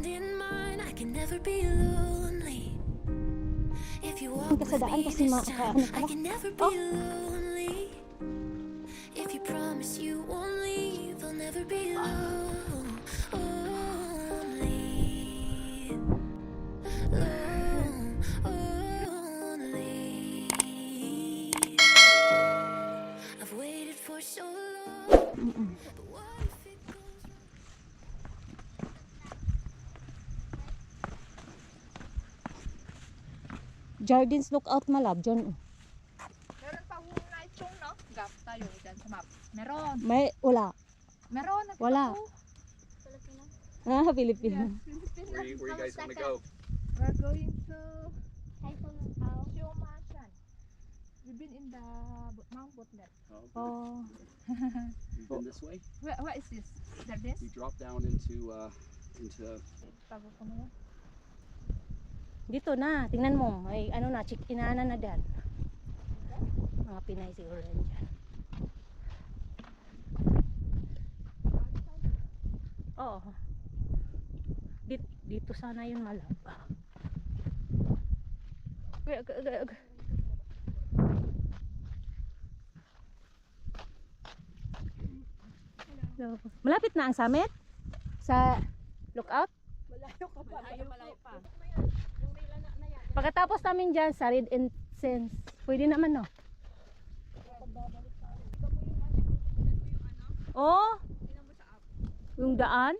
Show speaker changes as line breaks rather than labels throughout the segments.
in mine, I can never be lonely. If you walk with
Kasadaan
me
kasi
this time,
ano
I
pala.
can never be lonely. If you promise you won't leave, I'll never be lonely. Lonely. I've waited for so long, but what if it goes wrong?
Jardins Lookout malab dyan.
Meron pa hong night song, no? Gap tayo dyan sa map. Meron.
May wala.
Meron.
Wala. Ah, Pilipino.
Where you guys want to go?
We're going to Siomasan. We've been in the Mount Butler.
Oh.
You've been this way?
Where is this? Jardins?
You drop down into
Tago ko na yan.
Dito na, tingnan mo. May ano na, check-inana na dyan. Mga Pinay siguro yan dyan. Oo. Dito sana yun malab. Malapit na ang summit? Sa lookout?
Malayo pa.
Pagkatapos namin dyan sa Red Incense, pwede naman no? Oh? Yung daan?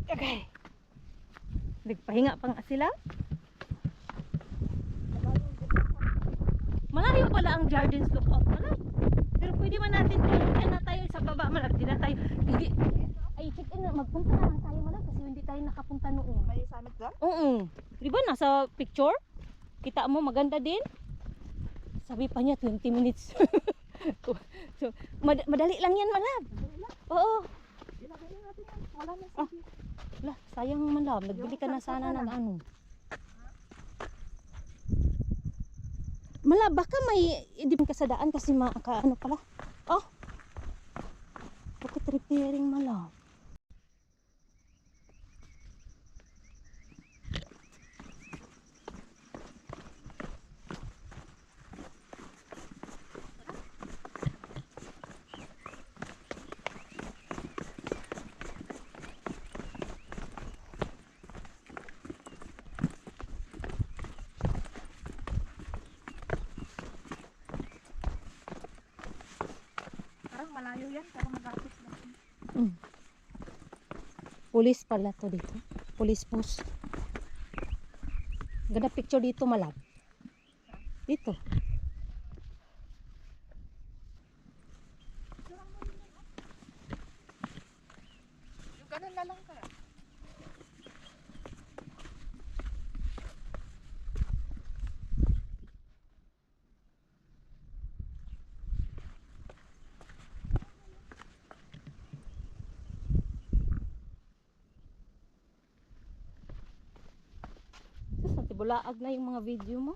Okay. Nagpahinga pa nga sila. Malayo pala ang Jardins Lookout. Malayo. Pero pwede man natin check-in na tayo sa baba. Malapit na tayo. Hindi. Ay, check-in na. Magpunta na lang tayo malapit kasi hindi tayo nakapunta noon.
May summit doon?
Oo. Di ba nasa picture? Kita mo maganda din. Sabi pa niya 20 minutes. So, madali lang yan malab. Oo.
Ilagay natin yan. Wala na
Ah. Wala, sayang malab. Nagbili ka na sana ng ano. Malab, baka may idip ka sa daan kasi ano pala. Oh. Bakit repairing malab?
Parang malayo yan. Parang mag-artist lang.
Police pala to dito. Police post. Ganda picture dito malab. Dito.
Yung ganun na lang kaya.
Bulaag na yung mga video mo.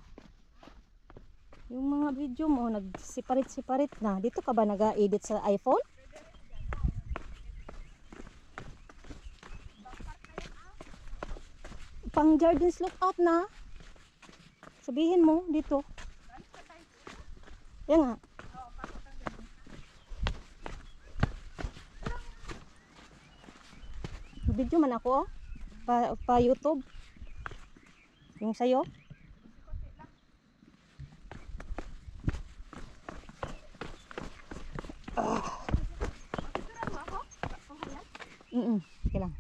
Yung mga video mo nag-separate na. Dito ka ba nag-edit sa iPhone? Pang Jardins Lookout na. Sabihin mo dito. Yan nga. Video man ako pa YouTube. Yung sayo? Sige lang.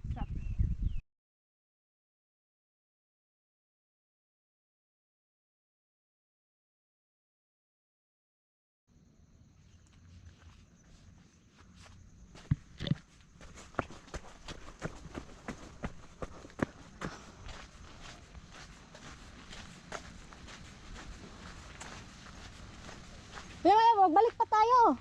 Magbalik pa tayo.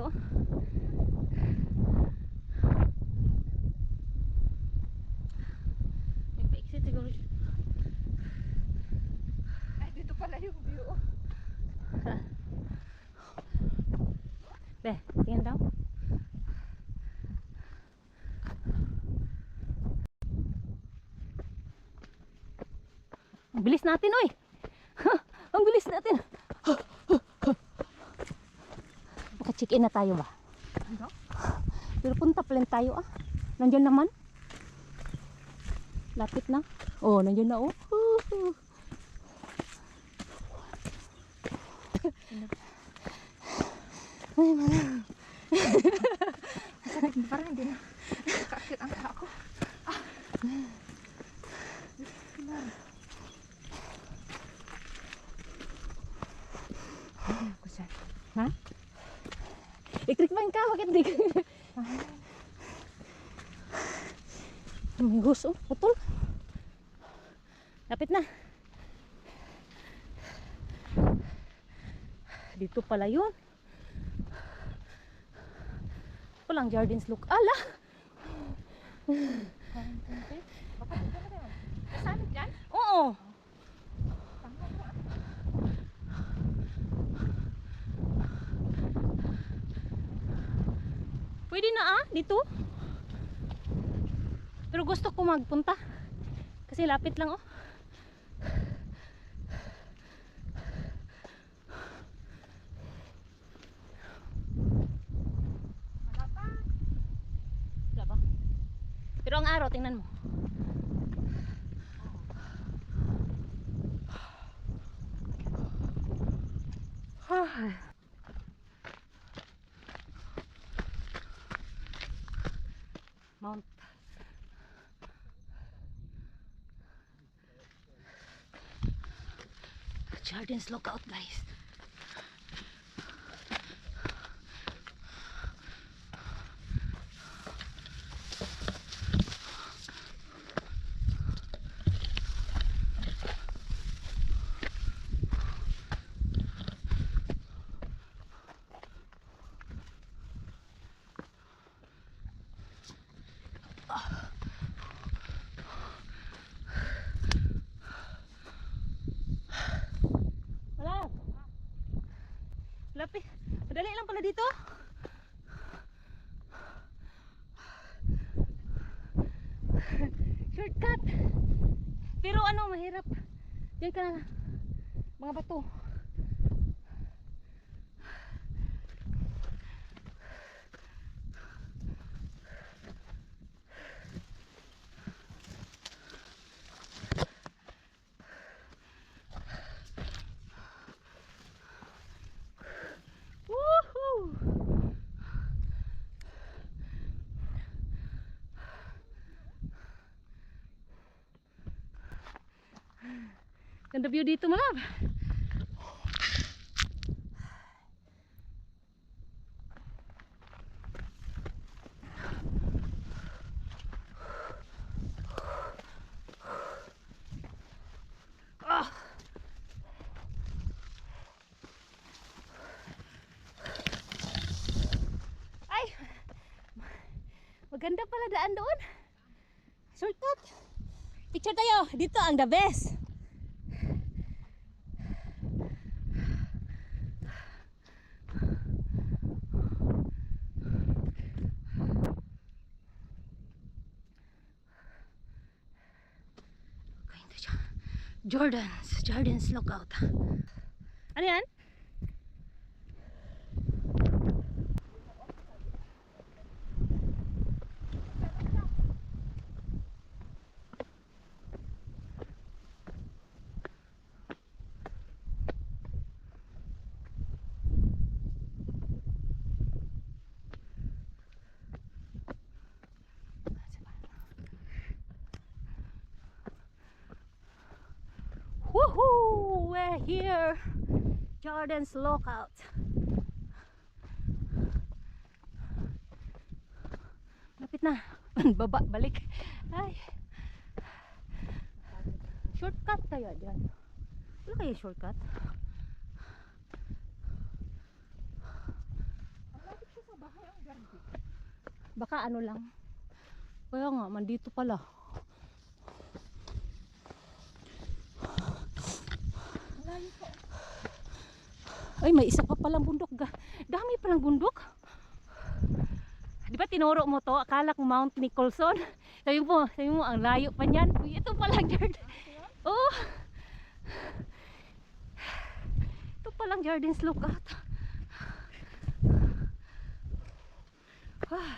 to. May pa-exit siguro.
Ay, dito pala yung view.
Be, tingin daw. Ang bilis natin, oy! Ang bilis natin! Maka-check-in na tayo ba?
Ano?
Pero punta pa rin tayo ah. Nandiyan naman. Lapit na. Oh, nandiyan na oh. Ay, malam.
Sakit, parang hindi na. Kakit ang ako. Ako siya.
Ha? Electric fan ka, bakit di ka? May gusto, putol. Lapit na. Dito pala yun. Walang Jardins look. Ala!
Baka dito na tayo. Kasanit dyan?
Oo.
Tama ko.
Pwede na ah, dito. Pero gusto ko magpunta. Kasi lapit lang oh.
Wala pa.
Wala pa. Pero ang araw, tingnan mo. Mount Jardins lookout, guys. Wala. Lapit. Madali lang pala dito. Shortcut. Pero ano, mahirap. Diyan ka na. Mga bato. Woohoo! Ganda view dito, malab. Ah! Ay! Maganda pala daan doon. Shortcut. Picture tayo. Dito ang the best. Going to Jardins lookout. Ano yan? Woohoo! We're here. Jardins lookout. Lapit na. Baba, balik. Ay. Shortcut kaya dyan. Wala kaya shortcut?
bahay ang garden.
Baka ano lang. Kaya nga, mandito pala. Ay, may isa pa palang bundok. Dami palang bundok. Di ba tinuro mo to? Akala ko Mount Nicholson. Sabi mo, ang layo pa niyan. Uy, ito palang garden. Oh! Ito palang Jardine's Lookout. Ah.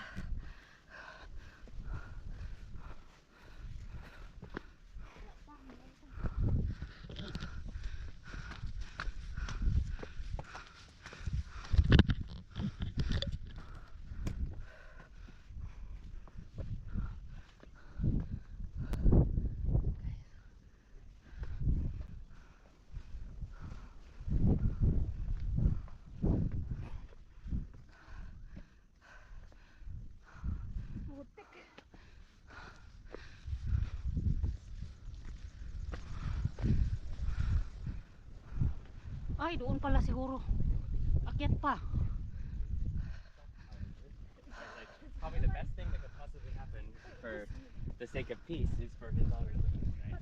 Ay, doon pala siguro. Akyat pa.
Probably the best thing that could possibly happen for the sake of peace is for his algorithm, right?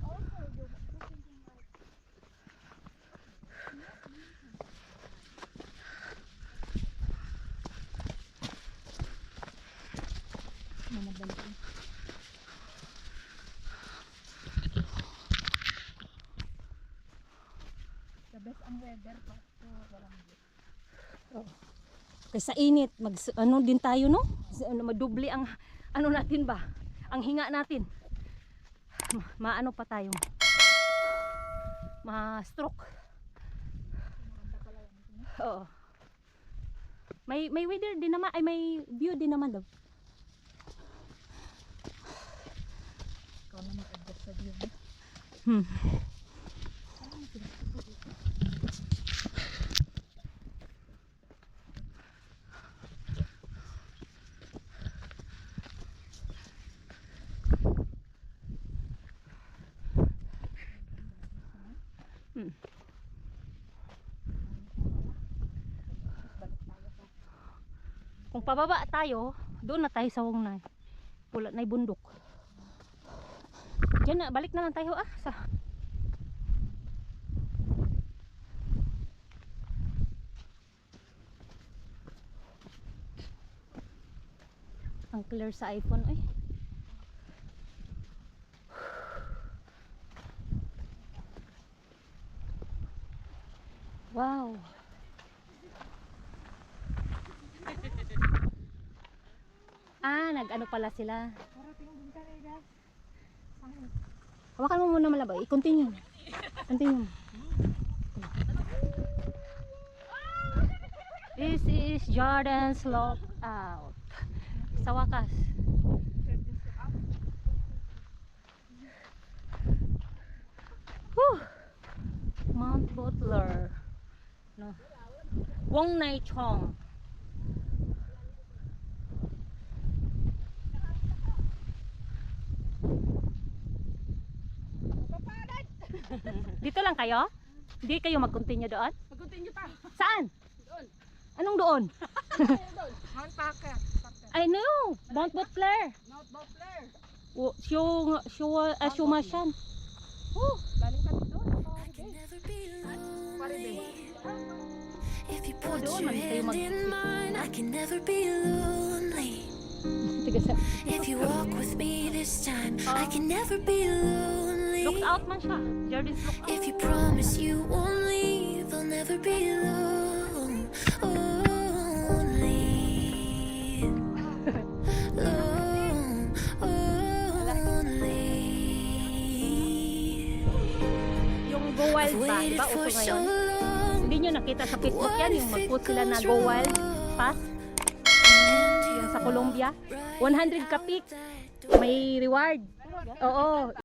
The best ang weather pa. So, walang
Kasi sa init, ano din tayo, no? Madubli ang ano natin ba? Ang hinga natin. Maano pa tayo? Ma-stroke. Oo. May weather din naman, ay may view din naman daw.
ikaw na mag-adjust sa view mo.
Hmm. Kung pababa tayo, doon na tayo sa Wongnay. Pula na bundok. Diyan na, balik na lang tayo sa ang clear sa iPhone ay. Wow. Nag-ano pala sila. Hawakan mo muna malaba. I-continue. Continue. This is Jardine's Lookout. Sa wakas. Whew. Mount Butler. No. Wongnay Chong. Dito lang kayo? Hindi kayo mag-continue doon?
Mag-continue pa.
Saan?
Doon.
Anong doon?
Mount Packer.
I know! Mount Butler.
Mount Butler.
Shumashan. Oh,
Galing kami doon.
I can never be
Pare
lonely.
din.
If you put
doon
your
man kayo
hand in mine, I can never be lonely.
tiga sa
If you walk with me this time, I can never be lonely.
lookout man siya. Jardine's Lookout.
If you promise you won't leave, I'll never be alone. Lonely. Lonely.
Yung Go Wild
I've
ba?
waited
Diba
for
uso
so
ngayon?
long.
Hindi nyo nakita sa Facebook yan, yung mag-post sila na Go Wild Pass. Yung sa Colombia. 100 kapik. May reward. Oo.